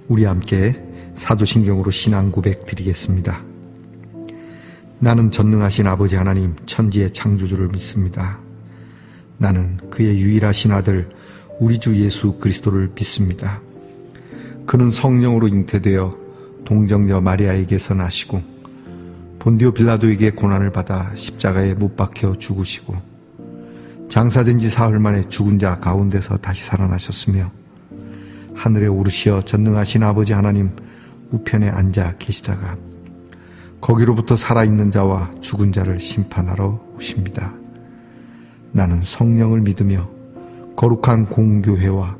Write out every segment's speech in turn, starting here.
우리 함께 사도신경으로 신앙 고백 드리겠습니다. 나는 전능하신 아버지 하나님 천지의 창조주를 믿습니다. 나는 그의 유일하신 아들 우리 주 예수 그리스도를 믿습니다. 그는 성령으로 잉태되어 동정녀 마리아에게서 나시고 본디오 빌라도에게 고난을 받아 십자가에 못 박혀 죽으시고 장사된 지 사흘 만에 죽은 자 가운데서 다시 살아나셨으며 하늘에 오르시어 전능하신 아버지 하나님 우편에 앉아 계시다가 거기로부터 살아있는 자와 죽은 자를 심판하러 오십니다. 나는 성령을 믿으며 거룩한 공교회와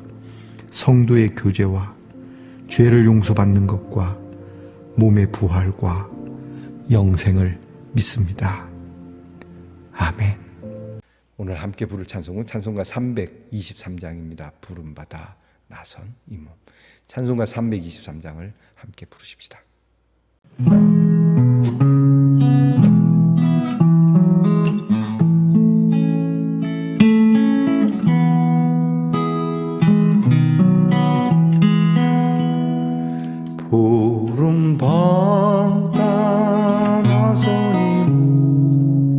성도의 교제와 죄를 용서받는 것과 몸의 부활과 영생을 믿습니다. 아멘. 오늘 함께 부를 찬송은 찬송가 323장입니다. 부름받아 나선 이 몸. 찬송가 323장을 함께 부르십시다. 부름받아 나선 이 몸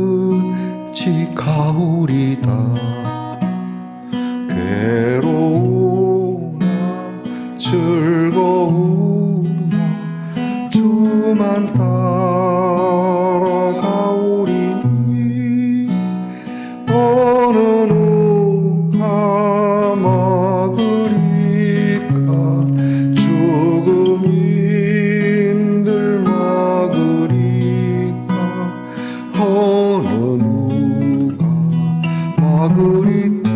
어디든지 가오리다. 괴로우나 즐거우나 주만 따라가오리니 어느 누가 막으리까. 죽음인들 막으리까. 어느 누가 막으리까.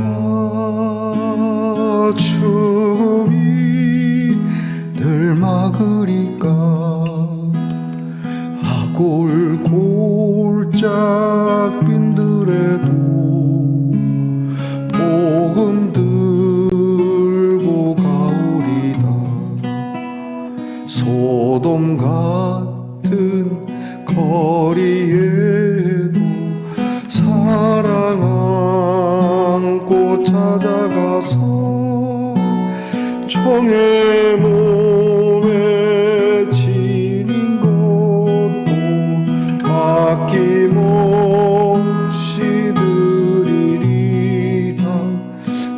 죽음이 늘 막으리까. 아골골짝 빈들에도 복음 들고 가오리다. 소돔 같은 거리에도 사랑 안고 찾아가서 종의 몸에 지닌 것도 아낌없이 드리리다.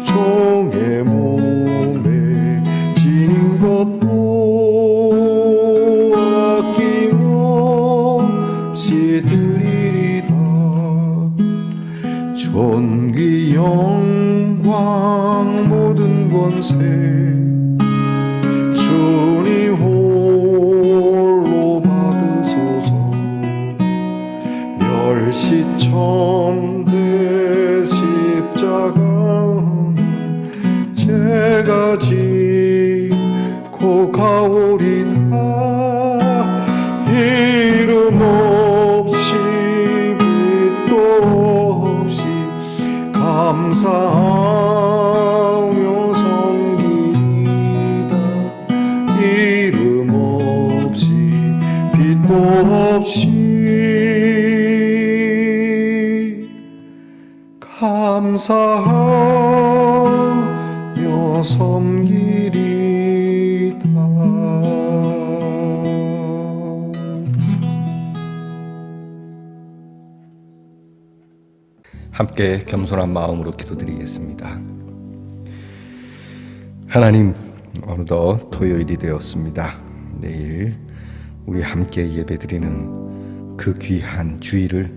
종의 몸에 지닌 것도 아낌없이 드리리다. 존귀 영광 모든 권세 주님 홀로 받으소서. 멸시천대 십자가는 제가 지고 가오리다. 이름 없이 빛도 없이 감사하며 섬기리다. 이름 없이 빛도 없이 감사하며 섬기리다. 함께 겸손한 마음으로 기도드리겠습니다. 하나님, 어느덧 토요일이 되었습니다. 내일 우리 함께 예배드리는 그 귀한 주일을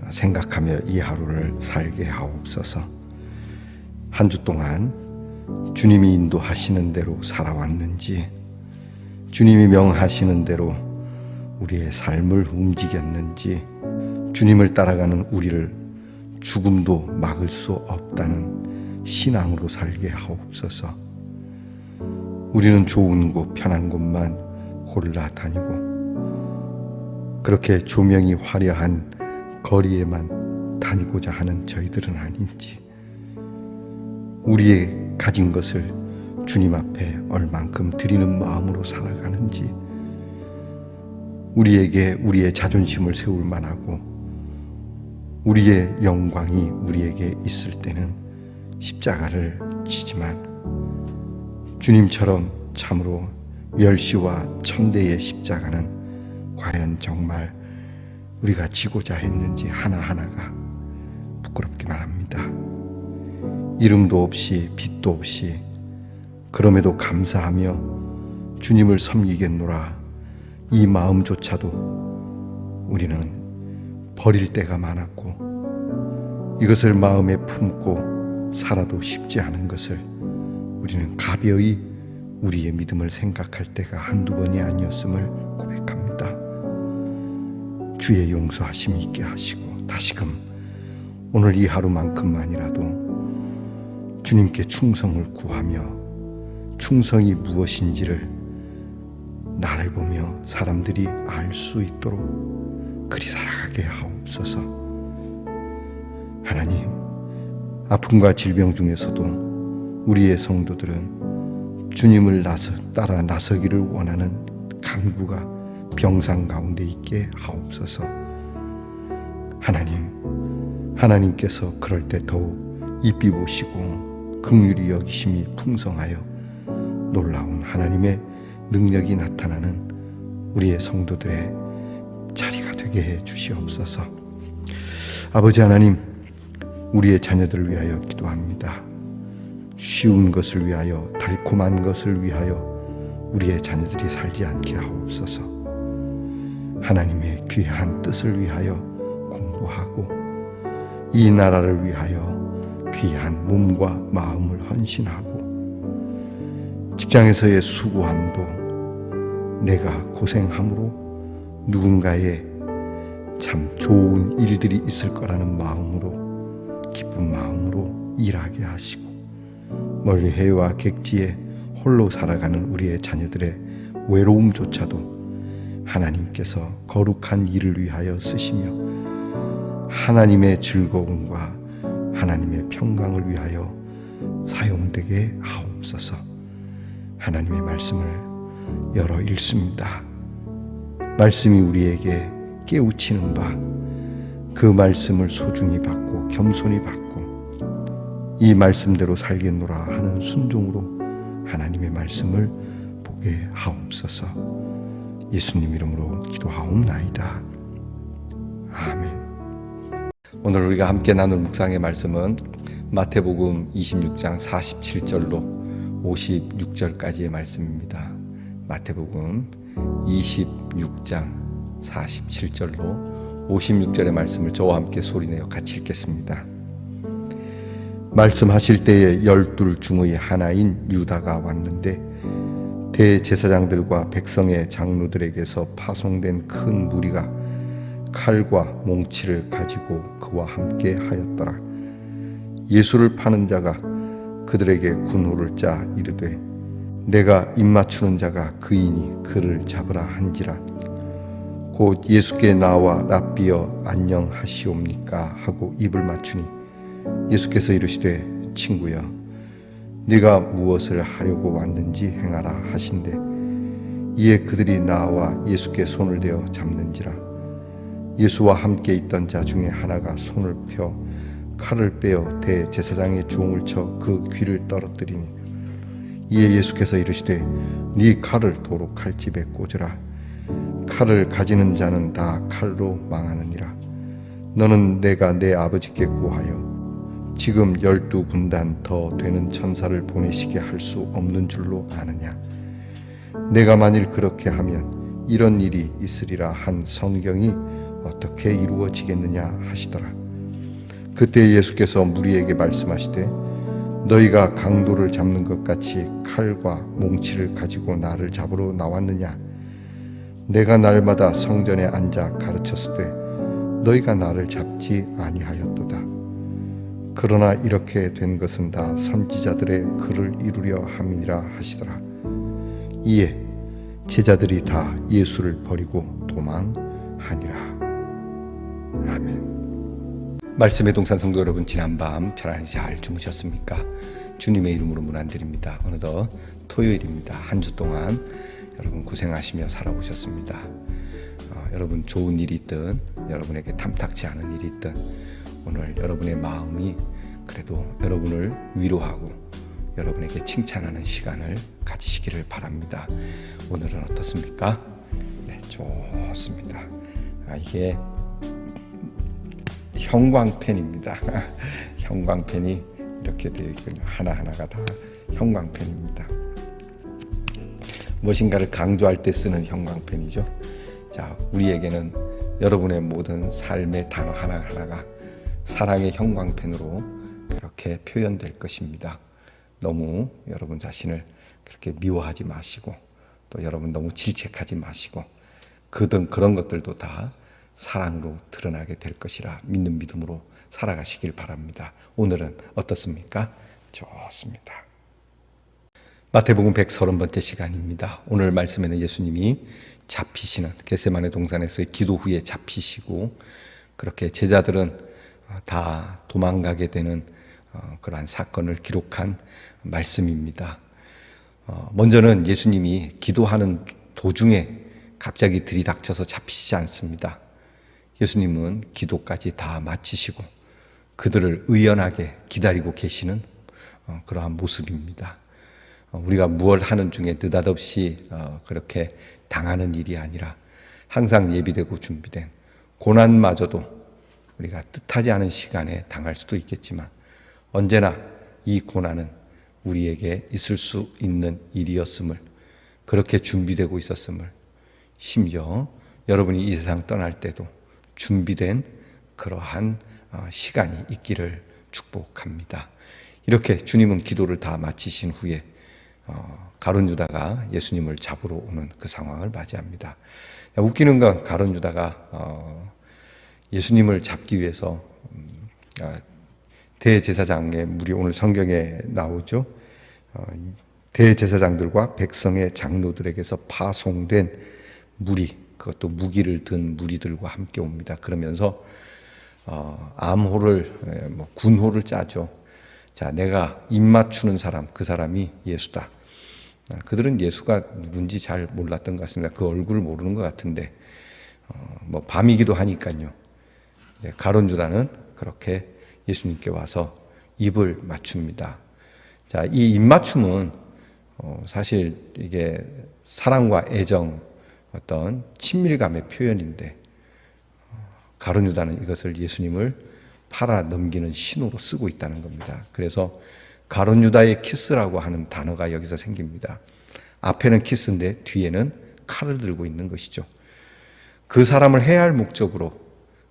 생각하며 이 하루를 살게 하옵소서. 한 주 동안 주님이 인도하시는 대로 살아왔는지, 주님이 명하시는 대로 우리의 삶을 움직였는지, 주님을 따라가는 우리를 죽음도 막을 수 없다는 신앙으로 살게 하옵소서. 우리는 좋은 곳, 편한 곳만 골라 다니고 그렇게 조명이 화려한 거리에만 다니고자 하는 저희들은 아닌지, 우리의 가진 것을 주님 앞에 얼만큼 드리는 마음으로 살아가는지, 우리에게 우리의 자존심을 세울 만하고 우리의 영광이 우리에게 있을 때는 십자가를 지지만 주님처럼 참으로 멸시와 천대의 십자가는 과연 정말 우리가 지고자 했는지 하나하나가 부끄럽기만 합니다. 이름도 없이 빛도 없이 그럼에도 감사하며 주님을 섬기겠노라 이 마음조차도 우리는 버릴 때가 많았고 이것을 마음에 품고 살아도 쉽지 않은 것을 우리는 가벼이 우리의 믿음을 생각할 때가 한두 번이 아니었음을 고백합니다. 주의 용서하심이 있게 하시고 다시금 오늘 이 하루만큼만이라도 주님께 충성을 구하며 충성이 무엇인지를 나를 보며 사람들이 알 수 있도록 그리 살아가게 하옵소서. 하나님, 아픔과 질병 중에서도 우리의 성도들은 주님을 따라 나서기를 원하는 간구가 병상 가운데 있게 하옵소서. 하나님께서 그럴 때 더욱 입비 보시고 긍휼히 여기심이 풍성하여 놀라운 하나님의 능력이 나타나는 우리의 성도들의 자리가 되게 해 주시옵소서. 아버지 하나님, 우리의 자녀들을 위하여 기도합니다. 쉬운 것을 위하여, 달콤한 것을 위하여 우리의 자녀들이 살지 않게 하옵소서. 하나님의 귀한 뜻을 위하여 공부하고 이 나라를 위하여 귀한 몸과 마음을 헌신하고 직장에서의 수고함도 내가 고생함으로 누군가의 참 좋은 일들이 있을 거라는 마음으로 기쁜 마음으로 일하게 하시고 멀리 해와 객지에 홀로 살아가는 우리의 자녀들의 외로움조차도 하나님께서 거룩한 일을 위하여 쓰시며 하나님의 즐거움과 하나님의 평강을 위하여 사용되게 하옵소서. 하나님의 말씀을 열어 읽습니다. 말씀이 우리에게 깨우치는 바, 그 말씀을 소중히 받고 겸손히 받고 이 말씀대로 살겠노라 하는 순종으로 하나님의 말씀을 보게 하옵소서. 예수님 이름으로 기도하옵나이다. 아멘. 오늘 우리가 함께 나눌 묵상의 말씀은 마태복음 26장 47절로 56절까지의 말씀입니다. 마태복음 26장 47절로 56절의 말씀을 저와 함께 소리내어 같이 읽겠습니다. 말씀하실 때에 12 중의 하나인 유다가 왔는데 대제사장들과 백성의 장로들에게서 파송된 큰 무리가 칼과 몽치를 가지고 그와 함께 하였더라. 예수를 파는 자가 그들에게 군호를 짜 이르되 내가 입맞추는 자가 그이니 그를 잡으라 한지라. 곧 예수께 나와 랍비여 안녕하시옵니까 하고 입을 맞추니 예수께서 이르시되 친구여 네가 무엇을 하려고 왔는지 행하라 하신대. 이에 그들이 나와 예수께 손을 대어 잡는지라. 예수와 함께 있던 자 중에 하나가 손을 펴 칼을 빼어 대제사장의 종을 쳐 그 귀를 떨어뜨리니 이에 예수께서 이르시되 네 칼을 도로 칼집에 꽂으라. 칼을 가지는 자는 다 칼로 망하느니라. 너는 내가 내 아버지께 구하여 지금 12군단 더 되는 천사를 보내시게 할 수 없는 줄로 아느냐. 내가 만일 그렇게 하면 이런 일이 있으리라 한 성경이 어떻게 이루어지겠느냐 하시더라. 그때 예수께서 무리에게 말씀하시되 너희가 강도를 잡는 것 같이 칼과 몽치를 가지고 나를 잡으러 나왔느냐. 내가 날마다 성전에 앉아 가르쳤으되 너희가 나를 잡지 아니하였도다. 그러나 이렇게 된 것은 다 선지자들의 글을 이루려 함이니라 하시더라. 이에 제자들이 다 예수를 버리고 도망하니라. 아멘. 말씀의 동산 성도 여러분, 지난밤 편안히 잘 주무셨습니까? 주님의 이름으로 문안드립니다. 어느덧 토요일입니다. 한 주 동안 여러분 고생하시며 살아오셨습니다. 여러분 좋은 일이 있든 여러분에게 탐탁지 않은 일이 있든 오늘 여러분의 마음이 그래도 여러분을 위로하고 여러분에게 칭찬하는 시간을 가지시기를 바랍니다. 오늘은 어떻습니까? 네, 좋습니다. 이게 형광펜입니다. 형광펜이 이렇게 되어 있군요. 하나하나가 다 형광펜입니다. 무엇인가를 강조할 때 쓰는 형광펜이죠. 자, 우리에게는 여러분의 모든 삶의 단어 하나하나가 사랑의 형광펜으로 그렇게 표현될 것입니다. 너무 여러분 자신을 그렇게 미워하지 마시고, 또 여러분 너무 질책하지 마시고, 그런 것들도 다 사랑으로 드러나게 될 것이라 믿는 믿음으로 살아가시길 바랍니다. 오늘은 어떻습니까? 좋습니다. 마태복음 130번째 시간입니다. 오늘 말씀에는 예수님이 잡히시는 겟세마네 동산에서의 기도 후에 잡히시고, 그렇게 제자들은 다 도망가게 되는 그러한 사건을 기록한 말씀입니다. 먼저는 예수님이 기도하는 도중에 갑자기 들이닥쳐서 잡히시지 않습니다. 예수님은 기도까지 다 마치시고 그들을 의연하게 기다리고 계시는 그러한 모습입니다. 우리가 무엇을 하는 중에 느닷없이 그렇게 당하는 일이 아니라 항상 예비되고 준비된 고난마저도 우리가 뜻하지 않은 시간에 당할 수도 있겠지만 언제나 이 고난은 우리에게 있을 수 있는 일이었음을, 그렇게 준비되고 있었음을, 심지어 여러분이 이 세상 떠날 때도 준비된 그러한 시간이 있기를 축복합니다. 이렇게 주님은 기도를 다 마치신 후에 가룟 유다가 예수님을 잡으러 오는 그 상황을 맞이합니다. 웃기는 건 가룟 유다가 예수님을 잡기 위해서 대제사장의 무리, 오늘 성경에 나오죠. 대제사장들과 백성의 장로들에게서 파송된 무리, 그것도 무기를 든 무리들과 함께 옵니다. 그러면서 암호를, 군호를 짜죠. 자, 내가 입맞추는 사람, 그 사람이 예수다. 그들은 예수가 누군지 잘 몰랐던 것 같습니다. 그 얼굴을 모르는 것 같은데, 밤이기도 하니까요. 가룟 유다는 그렇게 예수님께 와서 입을 맞춥니다. 자, 이 입맞춤은 사실 이게 사랑과 애정, 어떤 친밀감의 표현인데, 가룟 유다는 이것을 예수님을 팔아 넘기는 신호로 쓰고 있다는 겁니다. 그래서 가룟 유다의 키스라고 하는 단어가 여기서 생깁니다. 앞에는 키스인데 뒤에는 칼을 들고 있는 것이죠. 그 사람을 해야 할 목적으로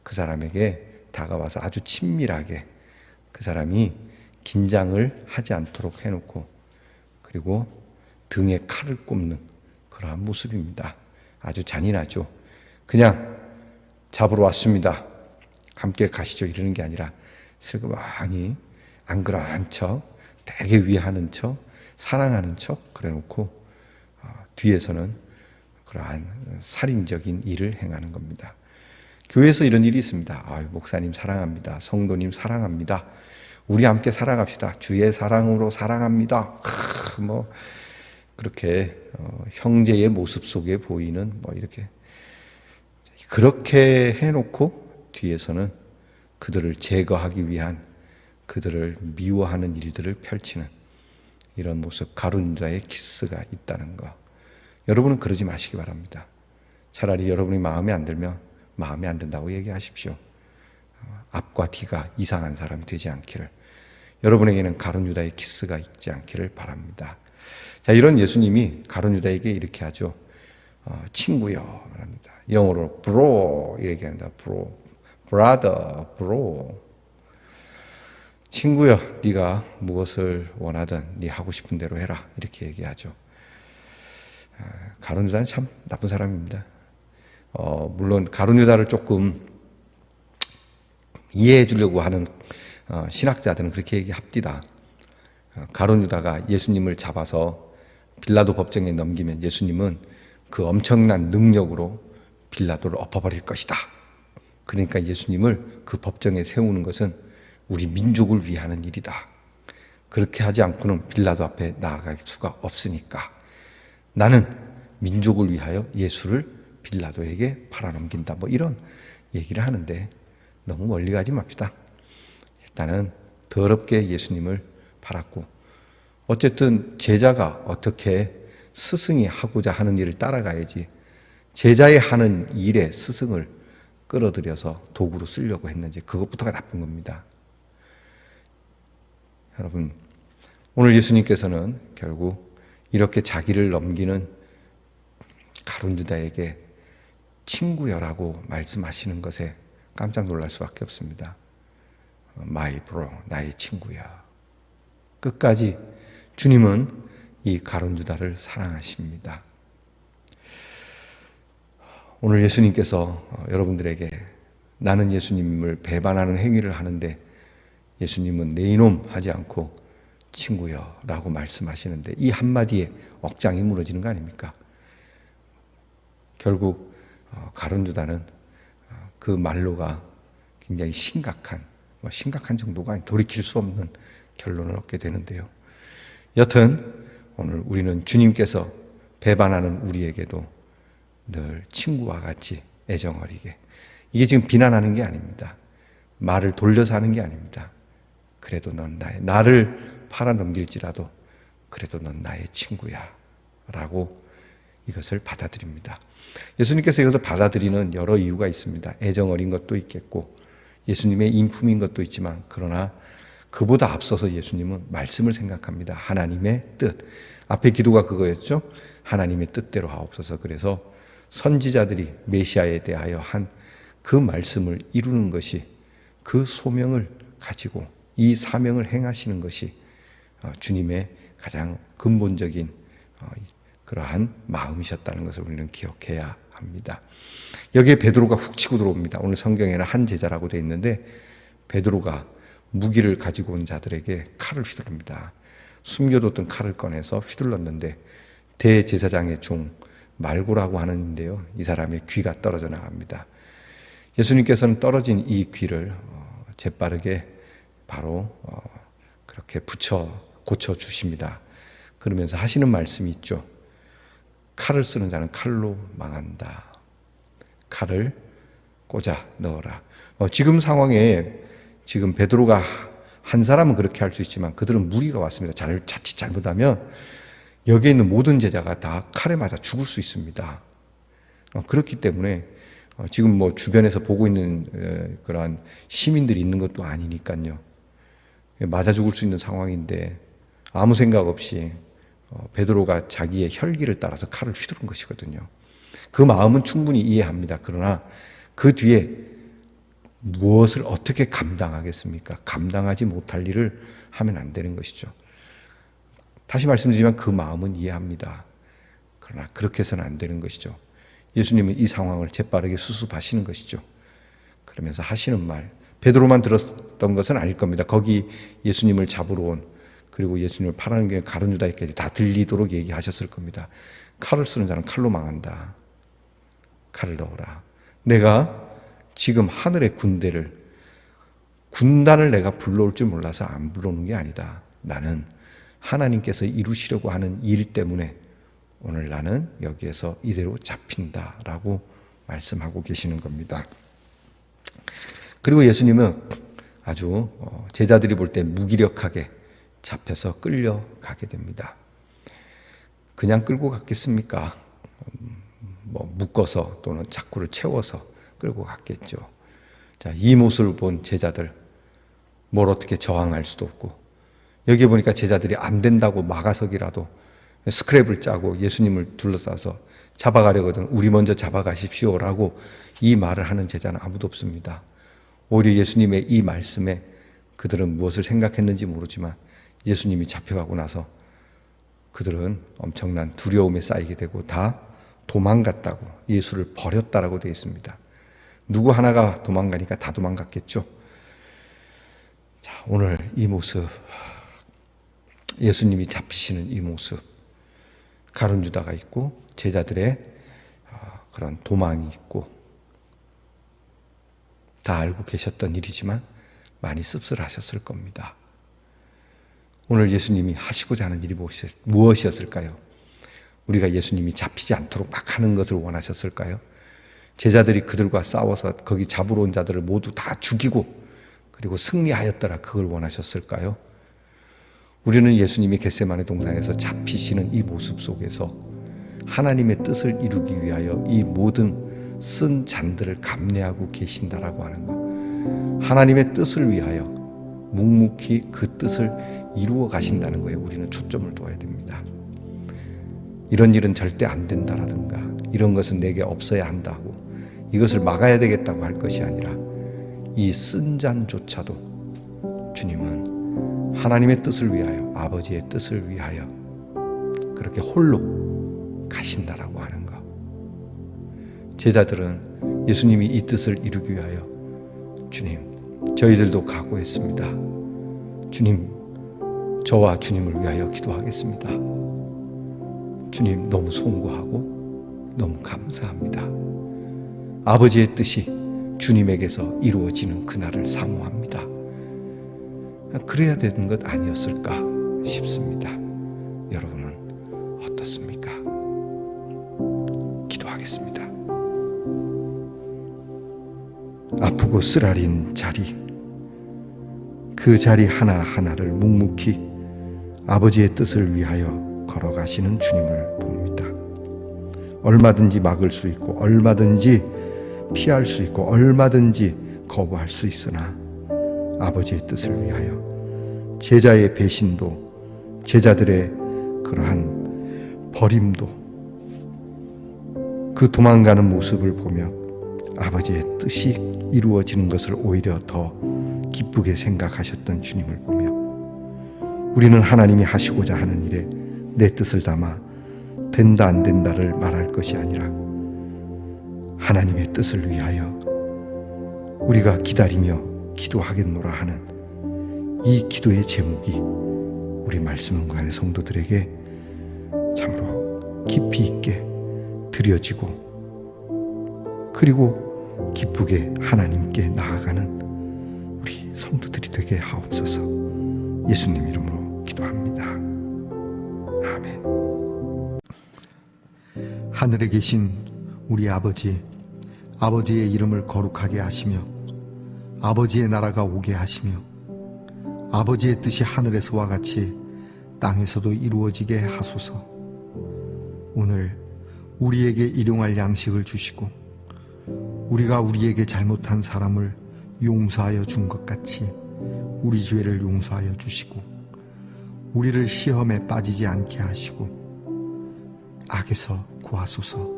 그 사람에게 다가와서 아주 친밀하게 그 사람이 긴장을 하지 않도록 해놓고, 그리고 등에 칼을 꼽는 그러한 모습입니다. 아주 잔인하죠. 그냥 잡으러 왔습니다, 함께 가시죠, 이러는 게 아니라 슬그머니 안 그러한 척, 되게 위하는 척, 사랑하는 척 그래놓고 뒤에서는 그러한 살인적인 일을 행하는 겁니다. 교회에서 이런 일이 있습니다. 목사님 사랑합니다, 성도님 사랑합니다, 우리 함께 사랑합시다, 주의 사랑으로 사랑합니다. 그렇게 형제의 모습 속에 보이는 이렇게 그렇게 해놓고 뒤에서는 그들을 제거하기 위한, 그들을 미워하는 일들을 펼치는 이런 모습, 가룟 유다의 키스가 있다는 거. 여러분은 그러지 마시기 바랍니다. 차라리 여러분이 마음에 안 들면 마음에 안 든다고 얘기하십시오. 앞과 뒤가 이상한 사람이 되지 않기를, 여러분에게는 가룟 유다의 키스가 있지 않기를 바랍니다. 자, 이런 예수님이 가룟 유다에게 이렇게 하죠. 친구여 합니다. 영어로 bro 이렇게 합니다. brother, bro. 친구여, 네가 무엇을 원하든 네 하고 싶은 대로 해라, 이렇게 얘기하죠. 가룟 유다는 참 나쁜 사람입니다. 물론 가룟 유다를 조금 이해해 주려고 하는 신학자들은 그렇게 얘기합니다. 가룟 유다가 예수님을 잡아서 빌라도 법정에 넘기면 예수님은 그 엄청난 능력으로 빌라도를 엎어버릴 것이다. 그러니까 예수님을 그 법정에 세우는 것은 우리 민족을 위하는 일이다. 그렇게 하지 않고는 빌라도 앞에 나아갈 수가 없으니까 나는 민족을 위하여 예수를 빌라도에게 팔아넘긴다. 이런 얘기를 하는데 너무 멀리 가지 맙시다. 일단은 더럽게 예수님을 팔았고 어쨌든 제자가 어떻게 스승이 하고자 하는 일을 따라가야지 제자의 하는 일에 스승을 끌어들여서 도구로 쓰려고 했는지 그것부터가 나쁜 겁니다. 여러분, 오늘 예수님께서는 결국 이렇게 자기를 넘기는 가룟 유다에게 친구여라고 말씀하시는 것에 깜짝 놀랄 수밖에 없습니다. My bro, 나의 친구야. 끝까지 주님은 이 가룟 유다를 사랑하십니다. 오늘 예수님께서 여러분들에게 나는 예수님을 배반하는 행위를 하는데 예수님은 내 이놈 하지 않고 친구여 라고 말씀하시는데 이 한마디에 억장이 무너지는 거 아닙니까? 결국 가룟 유다는 그 말로가 굉장히 심각한 정도가 아닌 돌이킬 수 없는 결론을 얻게 되는데요. 여튼 오늘 우리는 주님께서 배반하는 우리에게도 늘 친구와 같이 애정 어리게, 이게 지금 비난하는 게 아닙니다. 말을 돌려서 하는 게 아닙니다. 그래도 넌 나를 팔아넘길지라도 그래도 넌 나의 친구야 라고 이것을 받아들입니다. 예수님께서 이것을 받아들이는 여러 이유가 있습니다. 애정 어린 것도 있겠고 예수님의 인품인 것도 있지만, 그러나 그보다 앞서서 예수님은 말씀을 생각합니다. 하나님의 뜻. 앞에 기도가 그거였죠. 하나님의 뜻대로 하옵소서. 그래서 선지자들이 메시아에 대하여 한 그 말씀을 이루는 것이, 그 소명을 가지고 이 사명을 행하시는 것이 주님의 가장 근본적인 그러한 마음이셨다는 것을 우리는 기억해야 합니다. 여기에 베드로가 훅 치고 들어옵니다. 오늘 성경에는 한 제자라고 되어 있는데 베드로가 무기를 가지고 온 자들에게 칼을 휘두릅니다. 숨겨뒀던 칼을 꺼내서 휘둘렀는데 대제사장의 중 말고라고 하는데요, 이 사람의 귀가 떨어져 나갑니다. 예수님께서는 떨어진 이 귀를 재빠르게 바로 그렇게 고쳐 주십니다. 그러면서 하시는 말씀이 있죠. 칼을 쓰는 자는 칼로 망한다. 칼을 꽂아 넣어라. 지금 상황에 지금 베드로가 한 사람은 그렇게 할 수 있지만 그들은 무리가 왔습니다. 자칫 잘못하면 여기에 있는 모든 제자가 다 칼에 맞아 죽을 수 있습니다. 그렇기 때문에 지금 뭐 주변에서 보고 있는 그러한 시민들이 있는 것도 아니니까요. 맞아 죽을 수 있는 상황인데 아무 생각 없이 베드로가 자기의 혈기를 따라서 칼을 휘두른 것이거든요. 그 마음은 충분히 이해합니다. 그러나 그 뒤에 무엇을 어떻게 감당하겠습니까? 감당하지 못할 일을 하면 안 되는 것이죠. 다시 말씀드리지만 그 마음은 이해합니다. 그러나 그렇게 해서는 안 되는 것이죠. 예수님은 이 상황을 재빠르게 수습하시는 것이죠. 그러면서 하시는 말, 베드로만 들었던 것은 아닐 겁니다. 거기 예수님을 잡으러 온, 그리고 예수님을 팔아는 게 가룟 유다에게 다 들리도록 얘기하셨을 겁니다. 칼을 쓰는 자는 칼로 망한다. 칼을 넣어라. 내가 지금 하늘의 군단을 내가 불러올 줄 몰라서 안 불러오는 게 아니다. 나는 하나님께서 이루시려고 하는 일 때문에 오늘 나는 여기에서 이대로 잡힌다라고 말씀하고 계시는 겁니다. 그리고 예수님은 아주 제자들이 볼 때 무기력하게 잡혀서 끌려가게 됩니다. 그냥 끌고 갔겠습니까? 묶어서 또는 자꾸를 채워서 끌고 갔겠죠. 자, 이 모습을 본 제자들, 뭘 어떻게 저항할 수도 없고, 여기 보니까 제자들이 안 된다고 막아서기라도 스크랩을 짜고 예수님을 둘러싸서 잡아가려거든. 우리 먼저 잡아가십시오라고 이 말을 하는 제자는 아무도 없습니다. 오히려 예수님의 이 말씀에 그들은 무엇을 생각했는지 모르지만 예수님이 잡혀가고 나서 그들은 엄청난 두려움에 쌓이게 되고 다 도망갔다고, 예수를 버렸다라고 되어 있습니다. 누구 하나가 도망가니까 다 도망갔겠죠. 자, 오늘 이 모습, 예수님이 잡히시는 이 모습, 가룟 유다가 있고 제자들의 그런 도망이 있고 다 알고 계셨던 일이지만 많이 씁쓸하셨을 겁니다. 오늘 예수님이 하시고자 하는 일이 무엇이었을까요? 우리가 예수님이 잡히지 않도록 막 하는 것을 원하셨을까요? 제자들이 그들과 싸워서 거기 잡으러 온 자들을 모두 다 죽이고 그리고 승리하였더라, 그걸 원하셨을까요? 우리는 예수님이 겟세마네 동산에서 잡히시는 이 모습 속에서 하나님의 뜻을 이루기 위하여 이 모든 쓴 잔들을 감내하고 계신다라고 하는 것, 하나님의 뜻을 위하여 묵묵히 그 뜻을 이루어 가신다는 거에 우리는 초점을 둬야 됩니다. 이런 일은 절대 안 된다라든가 이런 것은 내게 없어야 한다고 이것을 막아야 되겠다고 할 것이 아니라 이 쓴 잔조차도 주님은 하나님의 뜻을 위하여, 아버지의 뜻을 위하여 그렇게 홀로 가신다라고 하는 것. 제자들은 예수님이 이 뜻을 이루기 위하여 주님, 저희들도 각오했습니다. 주님, 저와 주님을 위하여 기도하겠습니다. 주님, 너무 송구하고 너무 감사합니다. 아버지의 뜻이 주님에게서 이루어지는 그날을 사모합니다. 그래야 되는 것 아니었을까 싶습니다. 여러분은 어떻습니까? 기도하겠습니다. 아프고 쓰라린 자리, 그 자리 하나하나를 묵묵히 아버지의 뜻을 위하여 걸어가시는 주님을 봅니다. 얼마든지 막을 수 있고 얼마든지 피할 수 있고 얼마든지 거부할 수 있으나 아버지의 뜻을 위하여 제자의 배신도, 제자들의 그러한 버림도, 그 도망가는 모습을 보며 아버지의 뜻이 이루어지는 것을 오히려 더 기쁘게 생각하셨던 주님을 보며 우리는 하나님이 하시고자 하는 일에 내 뜻을 담아 된다 안 된다를 말할 것이 아니라 하나님의 뜻을 위하여 우리가 기다리며 기도하겠노라 하는 이 기도의 제목이 우리 말씀문간의 성도들에게 참으로 깊이 있게 드려지고 그리고 기쁘게 하나님께 나아가는 우리 성도들이 되게 하옵소서. 예수님 이름으로 기도합니다. 아멘. 하늘에 계신 우리 아버지, 아버지의 이름을 거룩하게 하시며 아버지의 나라가 오게 하시며 아버지의 뜻이 하늘에서와 같이 땅에서도 이루어지게 하소서. 오늘 우리에게 일용할 양식을 주시고 우리가 우리에게 잘못한 사람을 용서하여 준 것 같이 우리 죄를 용서하여 주시고 우리를 시험에 빠지지 않게 하시고 악에서 구하소서.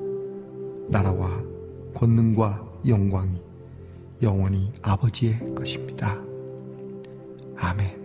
나라와 권능과 영광이 영원히 아버지의 것입니다. 아멘.